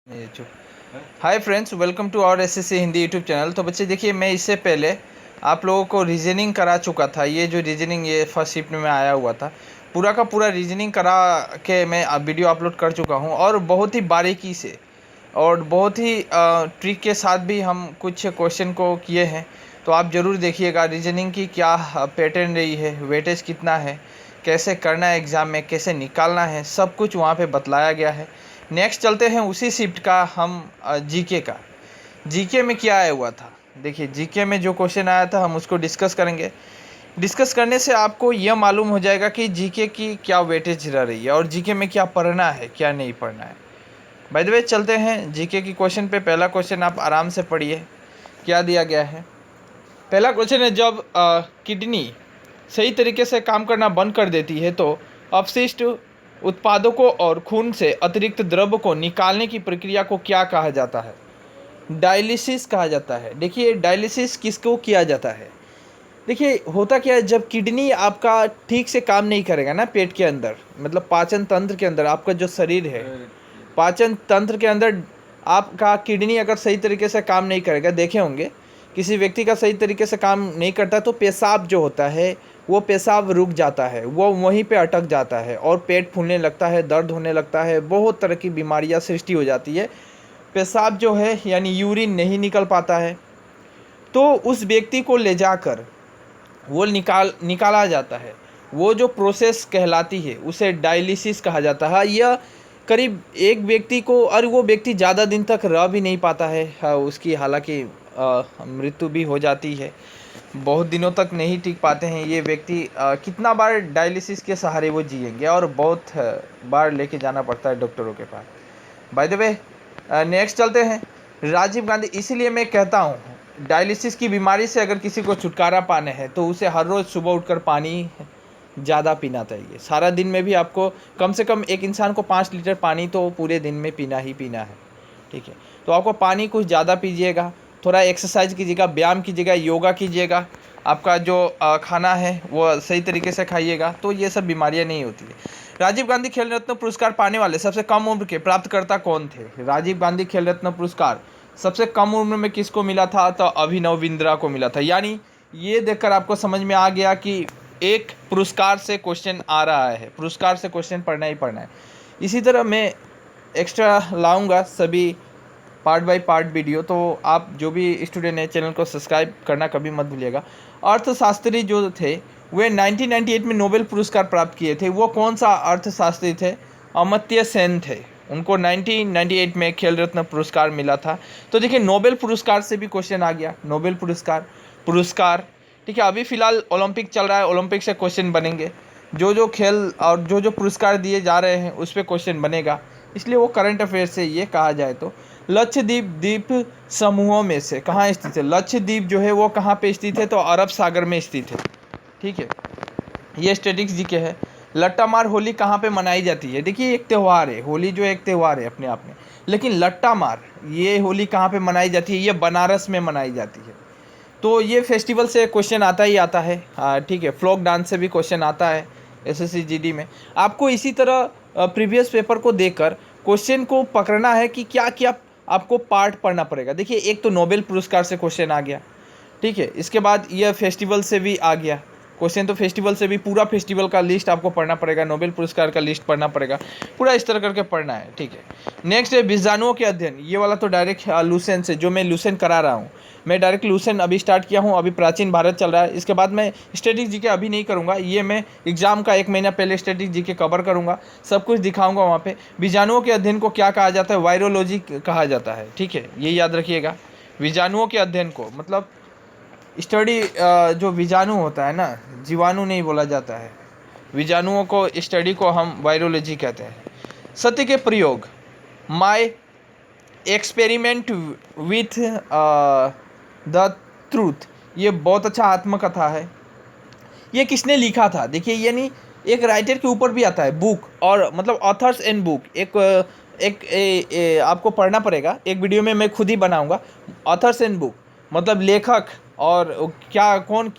ये चुप। Hi friends, welcome to our SSC Hindi YouTube channel. तो बच्चे देखिए, मैं इससे पहले आप लोगों को रीजनिंग करा चुका था। ये जो रीजनिंग ये फर्स्ट शिफ्ट में आया हुआ था, पूरा का पूरा रीजनिंग करा के मैं वीडियो अपलोड कर चुका हूँ, और बहुत ही बारीकी से और बहुत ही ट्रिक के साथ भी हम कुछ क्वेश्चन को किए हैं। तो आप ज़रूर देखिएगा रीजनिंग की क्या पैटर्न रही है, वेटेज कितना है, कैसे करना है एग्ज़ाम में, कैसे निकालना है, सब कुछ वहाँ पे बतलाया गया है। नेक्स्ट चलते हैं उसी शिफ्ट का हम जीके का। जीके में क्या आया हुआ था, देखिए जीके में जो क्वेश्चन आया था हम उसको डिस्कस करेंगे। डिस्कस करने से आपको यह मालूम हो जाएगा कि जीके की क्या वेटेज रह रही है और जीके में क्या पढ़ना है क्या नहीं पढ़ना है। बाय द वे चलते हैं जीके की क्वेश्चन पे। पहला क्वेश्चन आप आराम से पढ़िए, क्या दिया गया है। पहला क्वेश्चन है, जब किडनी सही तरीके से काम करना बंद कर देती है तो अपशिष्ट उत्पादों को और खून से अतिरिक्त द्रव्य को निकालने की प्रक्रिया को क्या कहा जाता है? डायलिसिस कहा जाता है। देखिए डायलिसिस किसको किया जाता है? देखिए होता क्या है, जब किडनी आपका ठीक से काम नहीं करेगा ना पेट के अंदर, मतलब पाचन तंत्र के अंदर, आपका जो शरीर है पाचन तंत्र के अंदर आपका किडनी अगर सही तरीके से काम नहीं करेगा, देखे होंगे किसी व्यक्ति का सही तरीके से काम नहीं करता तो पेशाब जो होता है वो पेशाब रुक जाता है, वो वहीं पे अटक जाता है और पेट फूलने लगता है, दर्द होने लगता है, बहुत तरह की बीमारियां सृष्टि हो जाती है। पेशाब जो है यानी यूरिन नहीं निकल पाता है, तो उस व्यक्ति को ले जाकर वो निकाला जाता है। वो जो प्रोसेस कहलाती है उसे डायलिसिस कहा जाता है। यह करीब एक व्यक्ति को, और वो व्यक्ति ज़्यादा दिन तक रह भी नहीं पाता है, उसकी हालांकि मृत्यु भी हो जाती है, बहुत दिनों तक नहीं टिक पाते हैं ये व्यक्ति। कितना बार डायलिसिस के सहारे वो जिएंगे, और बहुत बार लेके जाना पड़ता है डॉक्टरों के पास। बाय द वे नेक्स्ट चलते हैं, राजीव गांधी। इसीलिए मैं कहता हूँ डायलिसिस की बीमारी से अगर किसी को छुटकारा पाना है तो उसे हर रोज़ सुबह उठकर पानी ज़्यादा पीना चाहिए। सारा दिन में भी आपको कम से कम एक इंसान को 5 लीटर पानी तो पूरे दिन में पीना ही पीना है, ठीक है। तो आपको पानी कुछ ज़्यादा पीजिएगा, थोड़ा एक्सरसाइज कीजिएगा, व्यायाम कीजिएगा, योगा कीजिएगा, आपका जो खाना है वो सही तरीके से खाइएगा, तो ये सब बीमारियां नहीं होती है। राजीव गांधी खेल रत्न पुरस्कार पाने वाले सबसे कम उम्र के प्राप्तकर्ता कौन थे? राजीव गांधी खेल रत्न पुरस्कार सबसे कम उम्र में किसको मिला था? तो अभिनव बिंद्रा को मिला था। यानी ये देखकर आपको समझ में आ गया कि एक पुरस्कार से क्वेश्चन आ रहा है, पुरस्कार से क्वेश्चन पढ़ना ही पढ़ना है। इसी तरह मैं एक्स्ट्रा लाऊंगा सभी पार्ट बाय पार्ट वीडियो, तो आप जो भी स्टूडेंट है चैनल को सब्सक्राइब करना कभी मत भूलिएगा। अर्थशास्त्री जो थे वे 1998 में नोबेल पुरस्कार प्राप्त किए थे। वो कौन सा अर्थशास्त्री थे? अमर्त्य सेन थे। उनको 1998 में खेल रत्न पुरस्कार मिला था। तो देखिए नोबेल पुरस्कार से भी क्वेश्चन आ गया, नोबेल पुरस्कार ठीक है। अभी फिलहाल ओलंपिक चल रहा है, ओलंपिक से क्वेश्चन बनेंगे। जो खेल और जो पुरस्कार दिए जा रहे हैं उस पर क्वेश्चन बनेगा, इसलिए वो करंट अफेयर से ये कहा जाए तो लक्षद्वीप द्वीप समूहों में से कहाँ स्थित है? लक्षद्वीप जो है वो कहाँ पे स्थित है? तो अरब सागर में स्थित है, ठीक है। ये स्टैटिक्स जीके है। लट्टा मार होली कहाँ पे मनाई जाती है? देखिए एक त्यौहार है, होली जो एक त्यौहार है अपने आप में, लेकिन लट्टा मार ये होली कहाँ पे मनाई जाती है? ये बनारस में मनाई जाती है। तो ये फेस्टिवल से क्वेश्चन आता ही आता है, ठीक है। फ्लोक डांस से भी क्वेश्चन आता है एसएससी जीडी में। आपको इसी तरह प्रीवियस पेपर को देखकर क्वेश्चन को पकड़ना है कि क्या क्या आपको पार्ट पढ़ना पड़ेगा। देखिए एक तो नोबेल पुरस्कार से क्वेश्चन आ गया, ठीक है। इसके बाद यह फेस्टिवल से भी आ गया क्वेश्चन, तो फेस्टिवल से भी पूरा फेस्टिवल का लिस्ट आपको पढ़ना पड़ेगा, नोबेल पुरस्कार का लिस्ट पढ़ना पड़ेगा, पूरा इस तरह करके पढ़ना है, ठीक है। नेक्स्ट है बीजाणुओं के अध्ययन। ये वाला तो डायरेक्ट लूसेंट से, जो मैं लूसेंट करा रहा हूँ, मैं डायरेक्ट लूसेंट अभी स्टार्ट किया हूँ, अभी प्राचीन भारत चल रहा है। इसके बाद मैं स्टैटिक्स जीके अभी नहीं करूँगा, ये मैं एग्जाम का 1 महीना पहले स्टैटिक्स जीके कवर करूँगा, सब कुछ दिखाऊँगा वहाँ पे। बीजाणुओं के अध्ययन को क्या कहा जाता है? वायरोलॉजी कहा जाता है, ठीक है, ये याद रखिएगा। बीजाणुओं के अध्ययन को मतलब स्टडी, जो बीजाणु होता है ना, जीवाणु नहीं बोला जाता है, बीजाणुओं को स्टडी को हम वायरोलॉजी कहते हैं। सत्य के प्रयोग, my experiment with the truth, ये बहुत अच्छा आत्मकथा है। ये किसने लिखा था? देखिए यानी एक राइटर के ऊपर भी आता है, बुक और मतलब ऑथर्स एंड बुक, आपको पढ़ना पड़ेगा। एक वीडियो में मैं खुद ही बनाऊंगा ऑथर्स एंड बुक, मतलब लेखक और क्या, कौन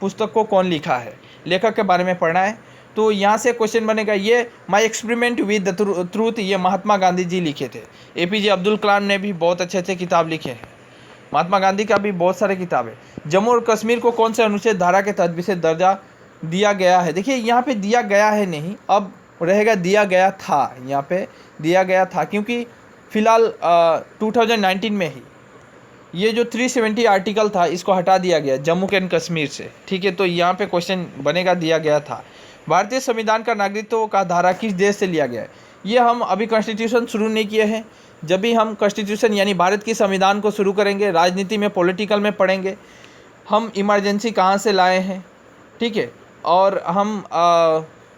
पुस्तक को कौन लिखा है, लेखक के बारे में पढ़ना है। तो यहाँ से क्वेश्चन बनेगा ये my experiment with the truth, ये महात्मा गांधी जी लिखे थे। APJ अब्दुल कलाम ने भी बहुत अच्छे अच्छे किताब लिखे हैं। महात्मा गांधी का भी बहुत सारे किताब है। जम्मू और कश्मीर को कौन से अनुच्छेद धारा के तहत विशेष दर्जा दिया गया है? देखिए यहाँ पे दिया गया है नहीं, अब रहेगा दिया गया था। यहाँ पे दिया गया था क्योंकि फिलहाल 2019 में ही ये जो 370 आर्टिकल था इसको हटा दिया गया जम्मू एंड कश्मीर से, ठीक है। तो यहाँ पे क्वेश्चन बनेगा दिया गया था। भारतीय संविधान का नागरिकत्व का धारा किस देश से लिया गया है? ये हम अभी कॉन्स्टिट्यूशन शुरू नहीं किए हैं। जब भी हम कॉन्स्टिट्यूशन यानी भारत की संविधान को शुरू करेंगे, राजनीति में पॉलिटिकल में पढ़ेंगे हम इमरजेंसी कहाँ से लाए हैं, ठीक है। और हम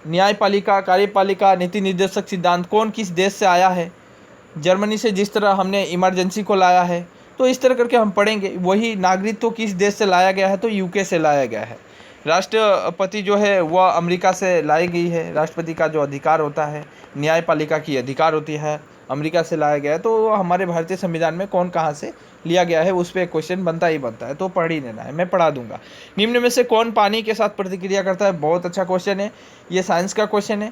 न्यायपालिका, कार्यपालिका, नीति निर्देशक सिद्धांत कौन किस देश से आया है, जर्मनी से जिस तरह हमने इमरजेंसी को लाया है, तो इस तरह करके हम पढ़ेंगे। वही नागरिकत्व किस देश से लाया गया है, तो UK से लाया गया है। राष्ट्रपति जो है वह अमेरिका से लाई गई है। राष्ट्रपति का जो अधिकार होता है, न्यायपालिका की अधिकार होती है, अमेरिका से लाया गया है। तो हमारे भारतीय संविधान में कौन कहाँ से लिया गया है उस पर क्वेश्चन बनता ही बनता है, तो पढ़ ही लेना है, मैं पढ़ा दूंगा। निम्न में से कौन पानी के साथ प्रतिक्रिया करता है? बहुत अच्छा क्वेश्चन है, ये साइंस का क्वेश्चन है।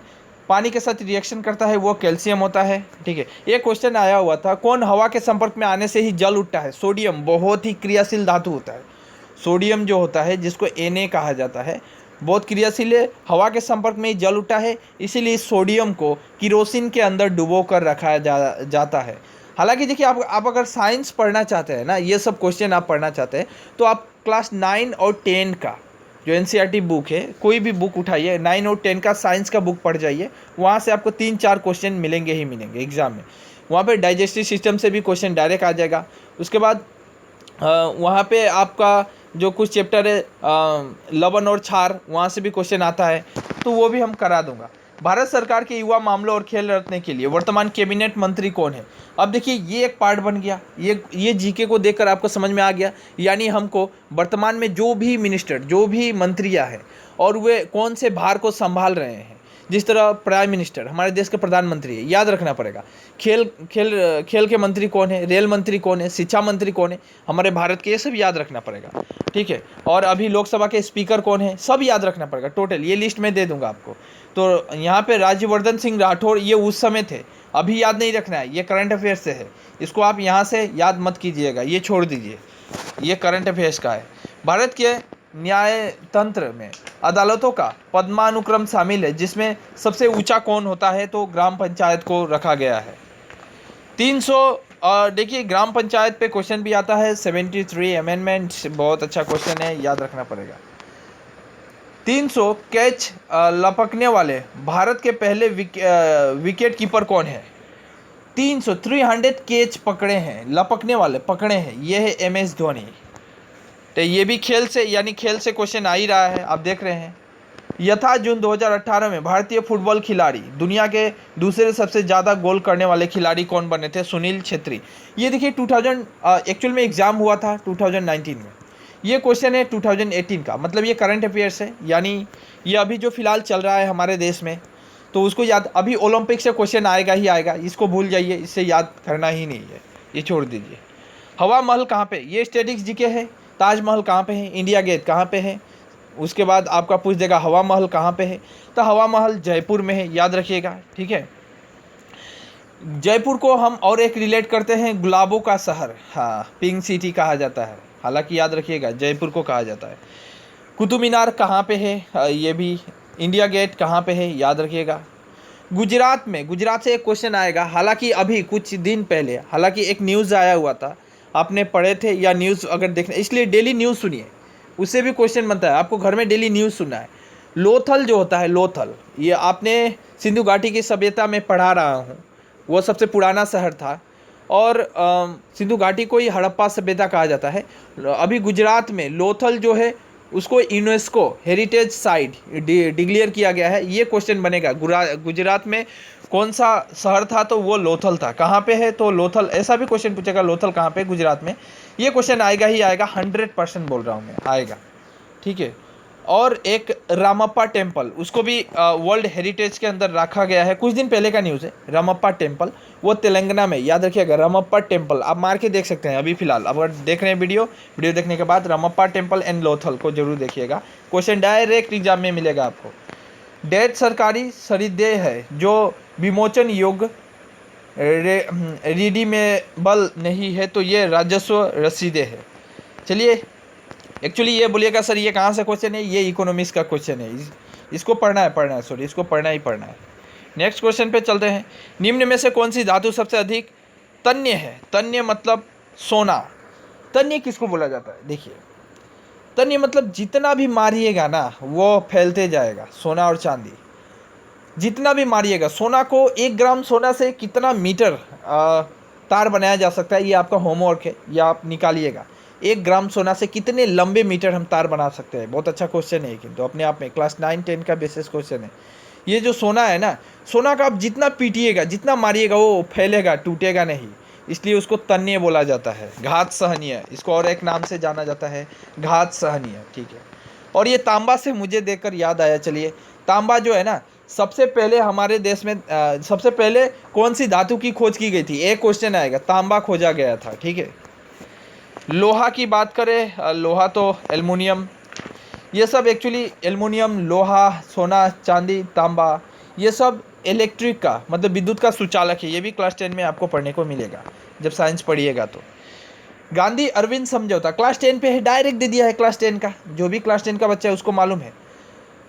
पानी के साथ रिएक्शन करता है वो कैल्शियम होता है, ठीक है। ये क्वेश्चन आया हुआ था, कौन हवा के संपर्क में आने से ही जल उठता है? सोडियम बहुत ही क्रियाशील धातु होता है। सोडियम जो होता है जिसको Na कहा जाता है, बहुत क्रियाशील है, हवा के संपर्क में ही जल उठता है, इसीलिए इस सोडियम को किरोसिन के अंदर डुबो कर रखा जाता है। हालांकि देखिए आप अगर साइंस पढ़ना चाहते हैं ना, ये सब क्वेश्चन आप पढ़ना चाहते हैं, तो आप क्लास 9 और 10 का जो NCERT बुक है, कोई भी बुक उठाइए, 9 और 10 का साइंस का बुक पढ़ जाइए। वहाँ से आपको 3-4 क्वेश्चन मिलेंगे ही मिलेंगे एग्जाम में। वहाँ पे डाइजेस्टिव सिस्टम से भी क्वेश्चन डायरेक्ट आ जाएगा। उसके बाद वहाँ पे आपका जो कुछ चैप्टर है लवण और क्षार, वहाँ से भी क्वेश्चन आता है, तो वो भी हम करा दूंगा। भारत सरकार के युवा मामलों और खेल रत्न के लिए वर्तमान कैबिनेट मंत्री कौन है? अब देखिए ये एक पार्ट बन गया, ये जीके को देखकर आपको समझ में आ गया। यानी हमको वर्तमान में जो भी मिनिस्टर, जो भी मंत्रियां हैं और वे कौन से भार को संभाल रहे हैं, जिस तरह प्राइम मिनिस्टर हमारे देश के प्रधानमंत्री है, याद रखना पड़ेगा। खेल के मंत्री कौन है, रेल मंत्री कौन है, शिक्षा मंत्री कौन है हमारे भारत के, ये सब याद रखना पड़ेगा, ठीक है। और अभी लोकसभा के स्पीकर कौन है, सब याद रखना पड़ेगा टोटल। ये लिस्ट मैं दे दूंगा आपको। तो यहाँ पे राज्यवर्धन सिंह राठौड़ ये उस समय थे, अभी याद नहीं रखना है, ये करंट अफेयर्स से है, इसको आप यहाँ से याद मत कीजिएगा, ये छोड़ दीजिए, ये करंट अफेयर्स का है। भारत के न्याय तंत्र में अदालतों का पद्मानुक्रम शामिल है, जिसमें सबसे ऊंचा कौन होता है? तो ग्राम पंचायत को रखा गया है। 300 देखिए ग्राम पंचायत पे क्वेश्चन भी आता है। 73 अमेंडमेंट बहुत अच्छा क्वेश्चन है, याद रखना पड़ेगा। 300 कैच लपकने वाले भारत के पहले विकेट कीपर कौन है? 300 कैच पकड़े हैं, लपकने वाले पकड़े हैं, ये है MS धोनी। तो ये भी खेल से, यानी खेल से क्वेश्चन आ ही रहा है, आप देख रहे हैं। यथा जून 2018 में भारतीय फुटबॉल खिलाड़ी दुनिया के दूसरे सबसे ज़्यादा गोल करने वाले खिलाड़ी कौन बने थे? सुनील छेत्री। ये देखिए 2000 एक्चुअल में एग्जाम हुआ था 2019 में, ये क्वेश्चन है 2018 का, मतलब ये करंट अफेयर्स है, यानी ये अभी जो फिलहाल चल रहा है हमारे देश में, तो उसको याद, अभी ओलंपिक से क्वेश्चन आएगा ही आएगा, इसको भूल जाइए, इससे याद करना ही नहीं है, ये छोड़ दीजिए। हवा महल कहाँ पे? ये स्टैटिक्स जीके है। ताजमहल कहाँ पे है? इंडिया गेट कहाँ पे है? उसके बाद आपका पूछ देगा हवा महल कहाँ पे है, तो हवा महल जयपुर में है, याद रखिएगा, ठीक है। जयपुर को हम और एक रिलेट करते हैं गुलाबों का शहर, हाँ, पिंक सिटी कहा जाता है, हालांकि याद रखिएगा जयपुर को कहा जाता है। कुतुब मीनार कहाँ पे है? ये भी। इंडिया गेट कहाँ पे है? याद रखिएगा। गुजरात में, गुजरात से एक क्वेश्चन आएगा, हालांकि अभी कुछ दिन पहले, हालांकि एक न्यूज़ आया हुआ था, आपने पढ़े थे या न्यूज़ अगर देखना, इसलिए डेली न्यूज़ सुनिए, उससे भी क्वेश्चन बनता है, आपको घर में डेली न्यूज़ सुनना है। लोथल जो होता है, लोथल, ये आपने सिंधु घाटी की सभ्यता में पढ़ा रहा हूँ, वो सबसे पुराना शहर था, और सिंधु घाटी को ही हड़प्पा सभ्यता कहा जाता है। अभी गुजरात में लोथल जो है उसको यूनेस्को हेरिटेज साइट डिक्लेयर किया गया है। ये क्वेश्चन बनेगा, गुजरात में कौन सा शहर था? तो वो लोथल था। कहाँ पे है? तो लोथल। ऐसा भी क्वेश्चन पूछेगा, लोथल कहाँ पे? गुजरात में। ये क्वेश्चन आएगा ही आएगा, 100% बोल रहा हूँ मैं, आएगा, ठीक है। और एक रामप्पा टेम्पल, उसको भी वर्ल्ड हेरिटेज के अंदर रखा गया है, कुछ दिन पहले का न्यूज़ है। रामप्पा टेम्पल वो तेलंगाना में, याद रखिएगा, रामप्पा टेम्पल आप मार के देख सकते हैं अभी फिलहाल, अगर देख रहे हैं वीडियो देखने के बाद रामप्पा टेम्पल एंड लोथल को जरूर देखिएगा, क्वेश्चन डायरेक्ट एग्जाम में मिलेगा आपको। डेट सरकारी सरिदेह है जो विमोचन योग्य रिडीमेबल नहीं है, तो ये राजस्व रसीदें है। चलिए, एक्चुअली ये बोलिएगा सर ये कहाँ से क्वेश्चन है, ये इकोनॉमिक्स का क्वेश्चन है, इसको पढ़ना है सॉरी, इसको पढ़ना है। नेक्स्ट क्वेश्चन पे चलते हैं। निम्न में से कौन सी धातु सबसे अधिक तन्य है? तन्य मतलब सोना। तन्य किसको बोला जाता है? देखिए, तन्य मतलब जितना भी मारिएगा ना वो फैलते जाएगा। सोना और चांदी जितना भी मारिएगा, सोना को 1 ग्राम सोना से कितना मीटर तार बनाया जा सकता है, ये आपका होमवर्क है, ये आप निकालिएगा। 1 ग्राम सोना से कितने लंबे मीटर हम तार बना सकते हैं। बहुत अच्छा क्वेश्चन है, किंतु अपने आप में क्लास 9-10 का बेसिस क्वेश्चन है। ये जो सोना है ना, सोना का आप जितना पीटिएगा, जितना मारिएगा वो फैलेगा, टूटेगा नहीं, इसलिए उसको तन्य बोला जाता है। घात सहनीय, इसको और एक नाम से जाना जाता है, घात सहनीय। ठीक है। और ये तांबा से मुझे देखकर याद आया, चलिए, तांबा जो है ना, सबसे पहले हमारे देश में सबसे पहले कौन सी धातु की खोज की गई थी? एक क्वेश्चन आएगा, तांबा खोजा गया था। ठीक है। लोहा की बात करें, लोहा तो एल्युमिनियम, ये सब एक्चुअली एल्युमिनियम, लोहा, सोना, चांदी, तांबा, ये सब इलेक्ट्रिक का मतलब विद्युत का सुचालक है। ये भी क्लास 10 में आपको पढ़ने को मिलेगा जब साइंस पढ़िएगा तो। गांधी अरविंद समझौता क्लास 10 पे है, डायरेक्ट दे दिया है क्लास 10 का। जो भी क्लास 10 का बच्चा है उसको मालूम है।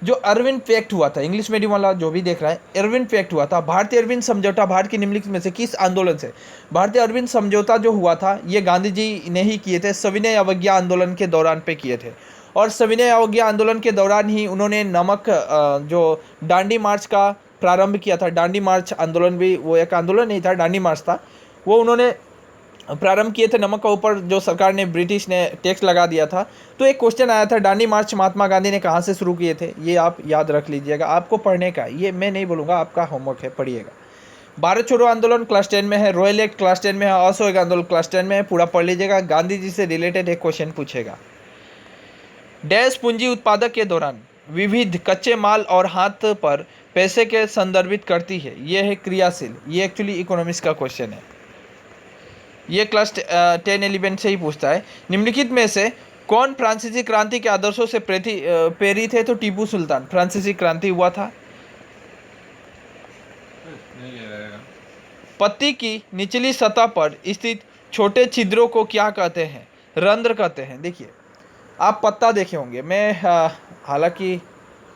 जो अरविंद पैक्ट हुआ था, इंग्लिश मीडियम वाला जो भी देख रहा है, अरविंद पैक्ट हुआ था। भारतीय अरविंद समझौता भारत की निम्नलिखित में से किस आंदोलन से? भारतीय अरविंद समझौता जो हुआ था ये गांधी जी ने ही किए थे, सविनय अवज्ञा आंदोलन के दौरान पे किए थे। और सविनय अवज्ञा आंदोलन के दौरान ही उन्होंने नमक जो डांडी मार्च का प्रारंभ किया था। डांडी मार्च आंदोलन भी वो एक आंदोलन नहीं था, डांडी मार्च था, वो उन्होंने प्रारंभ किए थे। नमक का ऊपर जो सरकार ने, ब्रिटिश ने टैक्स लगा दिया था। तो एक क्वेश्चन आया था, डांडी मार्च महात्मा गांधी ने कहाँ से शुरू किए थे? ये आप याद रख लीजिएगा, आपको पढ़ने का, ये मैं नहीं बोलूँगा, आपका होमवर्क है, पढ़िएगा। भारत छोड़ो आंदोलन क्लास 10 में है, रॉयल एक्ट क्लास 10 में है, असहयोग आंदोलन क्लास 10 में है, पूरा पढ़ लीजिएगा। गांधी जी से रिलेटेड एक क्वेश्चन पूछेगा। डैश पूंजी उत्पादक के दौरान विविध कच्चे माल और हाथ पर पैसे के संदर्भित करती है, ये है क्रियाशील। ये एक्चुअली इकोनॉमिक्स का क्वेश्चन है, ये क्लास 10-11 से ही पूछता है। निम्नलिखित में से कौन फ्रांसीसी क्रांति के आदर्शों से प्रेरित है? तो टीपू सुल्तान। फ्रांसीसी क्रांति हुआ था। पत्ती की निचली सतह पर स्थित छोटे छिद्रों को क्या कहते हैं? रंध्र कहते हैं। देखिए, आप पत्ता देखे होंगे, मैं हालांकि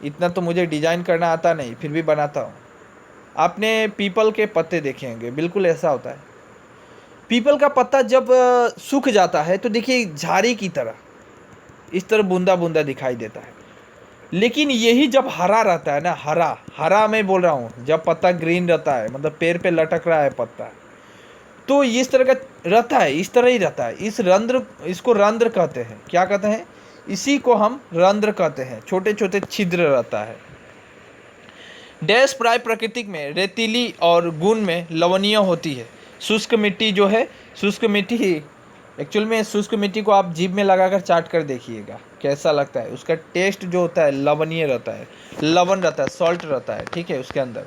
इतना तो मुझे डिजाइन करना आता नहीं, फिर भी बनाता हूँ। आपने पीपल के पत्ते देखे होंगे, बिल्कुल ऐसा होता है। पीपल का पत्ता जब सूख जाता है तो देखिए झाड़ी की तरह इस तरह बूंदा बूंदा दिखाई देता है। लेकिन यही जब हरा रहता है ना, हरा हरा मैं बोल रहा हूँ, जब पत्ता ग्रीन रहता है, मतलब पेड़ पे लटक रहा है पत्ता, तो इस तरह का रहता है, इस तरह ही रहता है। इस रंध्र, इसको रंध्र कहते हैं। क्या कहते हैं? इसी को हम रंध्र कहते हैं। छोटे छोटे छिद्र रहता है। डैश प्राय प्रकृति में रेतीली और गुण में लवणीय होती है। शुष्क मिट्टी जो है, शुष्क मिट्टी ही एक्चुअल में, शुष्क मिट्टी को आप जीभ में लगाकर चाट कर देखिएगा कैसा लगता है। उसका टेस्ट जो होता है लवणीय रहता है, लवण रहता है, सॉल्ट रहता है। ठीक है, उसके अंदर।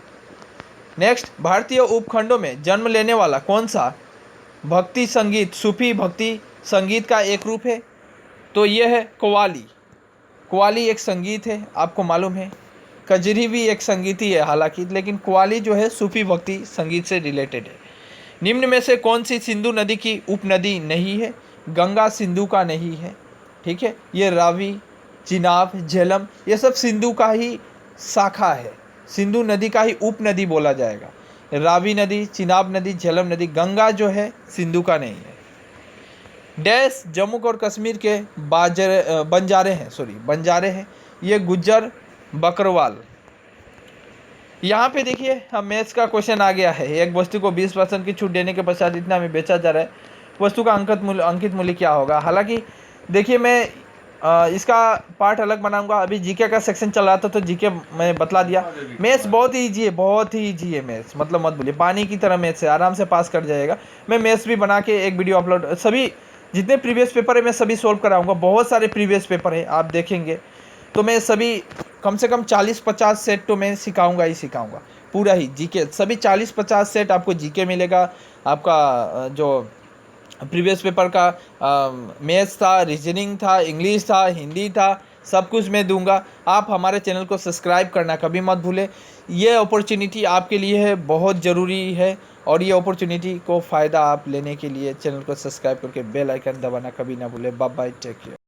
नेक्स्ट, भारतीय उपखंडों में जन्म लेने वाला कौन सा भक्ति संगीत सूफी भक्ति संगीत का एक रूप है? तो यह है कव्वाली। कव्वाली एक संगीत है, आपको मालूम है। कजरी भी एक संगीत ही है हालांकि, लेकिन कव्वाली जो है सूफी भक्ति संगीत से रिलेटेड है। निम्न में से कौन सी सिंधु नदी की उपनदी नहीं है? गंगा सिंधु का नहीं है। ठीक है, ये रावी, चिनाब, झेलम, ये सब सिंधु का ही शाखा है, सिंधु नदी का ही उपनदी बोला जाएगा। रावी नदी, चिनाब नदी, झेलम नदी, गंगा जो है सिंधु का नहीं है। डैश जम्मू और कश्मीर के बंजारे हैं, ये गुज्जर बकरवाल। यहाँ पे देखिए, हम मैथ्स का क्वेश्चन आ गया है। एक वस्तु को 20% की छूट देने के पश्चात इतना में बेचा जा रहा है, वस्तु का अंकित मूल्य क्या होगा? हालांकि देखिए, मैं इसका पार्ट अलग बनाऊंगा। अभी जीके का सेक्शन चल रहा था तो जीके मैं बतला दिया। मैथ्स बहुत ही ईजी है, बहुत ही ईजी है मैथ्स, मतलब मत बोलिए, पानी की तरह मैथ्स है, आराम से पास कर जाएगा। मैं मैथ्स भी बना के एक वीडियो अपलोड, सभी जितने प्रीवियस पेपर है मैं सभी सोल्व कराऊंगा। बहुत सारे प्रीवियस पेपर है, आप देखेंगे तो मैं सभी कम से कम 40-50 सेट तो मैं सिखाऊंगा ही सिखाऊंगा, पूरा ही जीके। सभी 40-50 सेट आपको जीके मिलेगा। आपका जो प्रीवियस पेपर का मैथ्स था, रीजनिंग था, इंग्लिश था, हिंदी था, सब कुछ मैं दूंगा। आप हमारे चैनल को सब्सक्राइब करना कभी मत भूलें। ये अपॉर्चुनिटी आपके लिए है, बहुत ज़रूरी है, और ये अपॉर्चुनिटी को फ़ायदा आप लेने के लिए चैनल को सब्सक्राइब करके बेल आइकन दबाना कभी ना भूलें। Bye bye, take care.